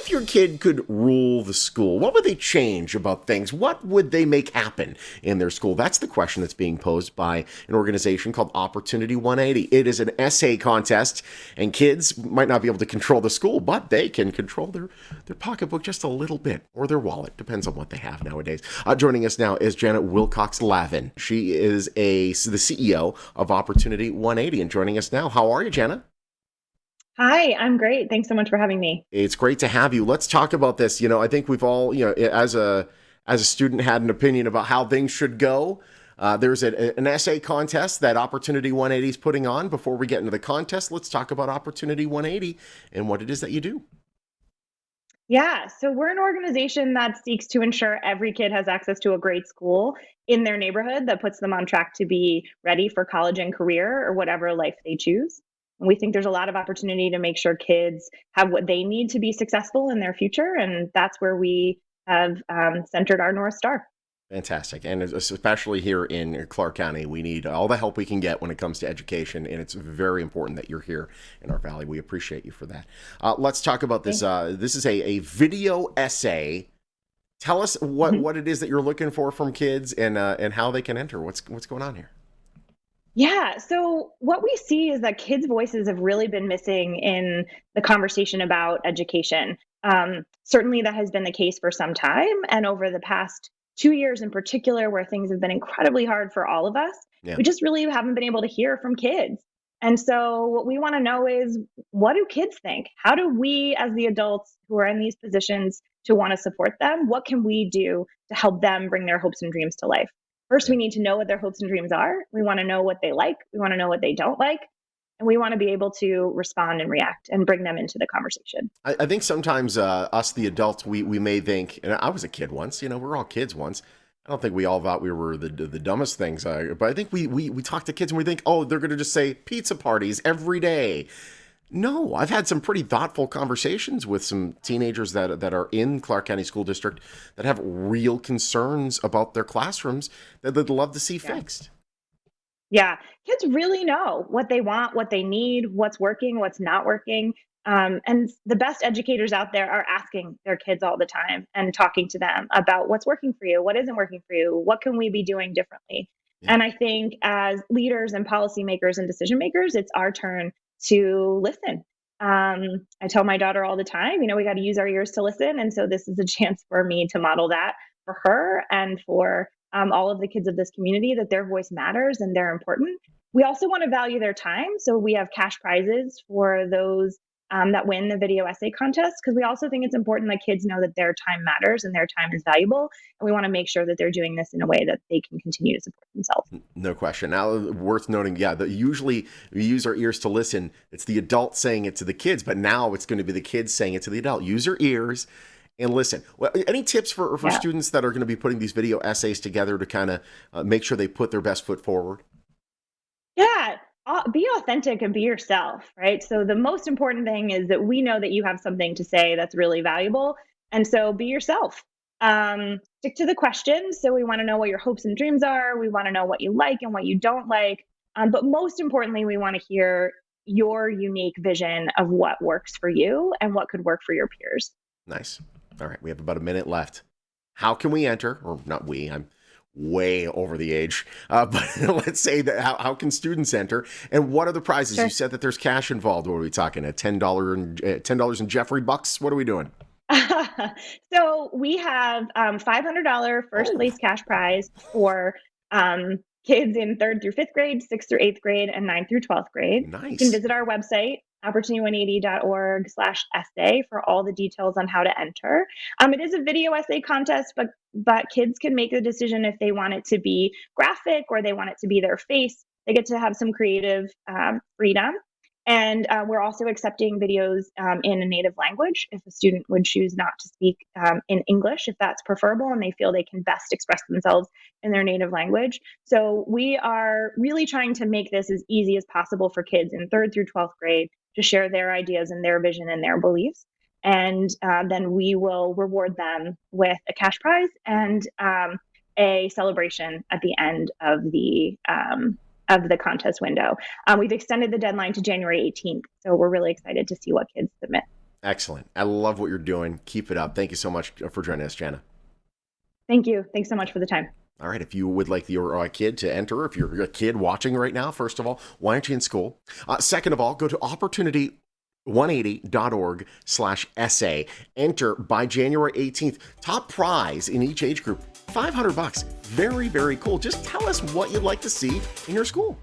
if your kid could rule the school? What would they change about things? What would they make happen in their school? That's the question that's being posed by an organization called Opportunity 180. It is an essay contest, and kids might not be able to control the school, but they can control their pocketbook just a little bit, or their wallet. Depends on what they have nowadays. Joining us now is Janet Wilcox-Lavin. She is the CEO of Opportunity 180, and joining us now. How are you, Janet? Hi, I'm great. Thanks so much for having me. It's great to have you. Let's talk about this. I think we've all, as a student, had an opinion about how things should go. There's an essay contest that Opportunity 180 is putting on. Before we get into the contest, let's talk about Opportunity 180 and what it is that you do. Yeah, so we're an organization that seeks to ensure every kid has access to a great school in their neighborhood that puts them on track to be ready for college and career or whatever life they choose. And we think there's a lot of opportunity to make sure kids have what they need to be successful in their future. And that's where we have centered our North Star. Fantastic. And especially here in Clark County, we need all the help we can get when it comes to education. And it's very important that you're here in our valley. We appreciate you for that. Let's talk about this. This is a video essay. Tell us what it is that you're looking for from kids and how they can enter. What's going on here? Yeah. So what we see is that kids' voices have really been missing in the conversation about education. Certainly, that has been the case for some time. And over the past 2 years in particular, where things have been incredibly hard for all of us, Yeah. we just really haven't been able to hear from kids. And so, what we want to know is, what do kids think? How do we, as the adults who are in these positions, to want to support them? What can we do to help them bring their hopes and dreams to life? First, Yeah. we need to know what their hopes and dreams are. We want to know what they like. We want to know what they don't like. And we want to be able to respond and react and bring them into the conversation. I think sometimes us, the adults, we may think, and I was a kid once, we're all kids once. I don't think we all thought we were the dumbest things, but I think we talk to kids and we think, oh, they're going to just say pizza parties every day. No, I've had some pretty thoughtful conversations with some teenagers that are in Clark County School District that have real concerns about their classrooms that they'd love to see fixed. Yeah, kids really know what they want, what they need, what's working, what's not working. And the best educators out there are asking their kids all the time and talking to them about what's working for you, what isn't working for you, what can we be doing differently. Yeah. And I think as leaders and policymakers and decision makers, it's our turn to listen. I tell my daughter all the time, we got to use our ears to listen. And so this is a chance for me to model that for her and for all of the kids of this community, that their voice matters and they're important. We also want to value their time. So we have cash prizes for those that win the video essay contest, because we also think it's important that kids know that their time matters and their time is valuable. And we want to make sure that they're doing this in a way that they can continue to support themselves. No question. Now, worth noting, that usually we use our ears to listen. It's the adult saying it to the kids, but now it's going to be the kids saying it to the adult. Use your ears and listen. Well, any tips for students that are going to be putting these video essays together to kind of make sure they put their best foot forward? Yeah, be authentic and be yourself, right? So the most important thing is that we know that you have something to say that's really valuable, and so be yourself. Stick to the questions. So we want to know what your hopes and dreams are. We want to know what you like and what you don't like. But most importantly, we want to hear your unique vision of what works for you and what could work for your peers. Nice. All right, we have about a minute left. How can we enter? Or not we, I'm way over the age. But let's say that how can students enter? And what are the prizes? Sure. You said that there's cash involved. What are we talking? At $10 in Jeffrey bucks? What are we doing? So we have $500 first Oh, place cash prize for kids in third through fifth grade, sixth through eighth grade, and ninth through 12th grade. You can nice. visit our website, opportunity180.org/essay, for all the details on how to enter. It is a video essay contest, but kids can make a decision if they want it to be graphic or they want it to be their face. They get to have some creative freedom. And we're also accepting videos in a native language if a student would choose not to speak in English, if that's preferable, and they feel they can best express themselves in their native language. So we are really trying to make this as easy as possible for kids in third through 12th grade to share their ideas and their vision and their beliefs. And then we will reward them with a cash prize and a celebration at the end of the contest window. We've extended the deadline to January 18th, so we're really excited to see what kids submit. Excellent. I love what you're doing. Keep it up. Thank you so much for joining us, Jana. Thank you. Thanks so much for the time. All right, if you would like your kid to enter, if you're a kid watching right now, first of all, why aren't you in school? Second of all, go to opportunity180.org/essay. Enter by January 18th. Top prize in each age group, $500. Very, very cool. Just tell us what you'd like to see in your school.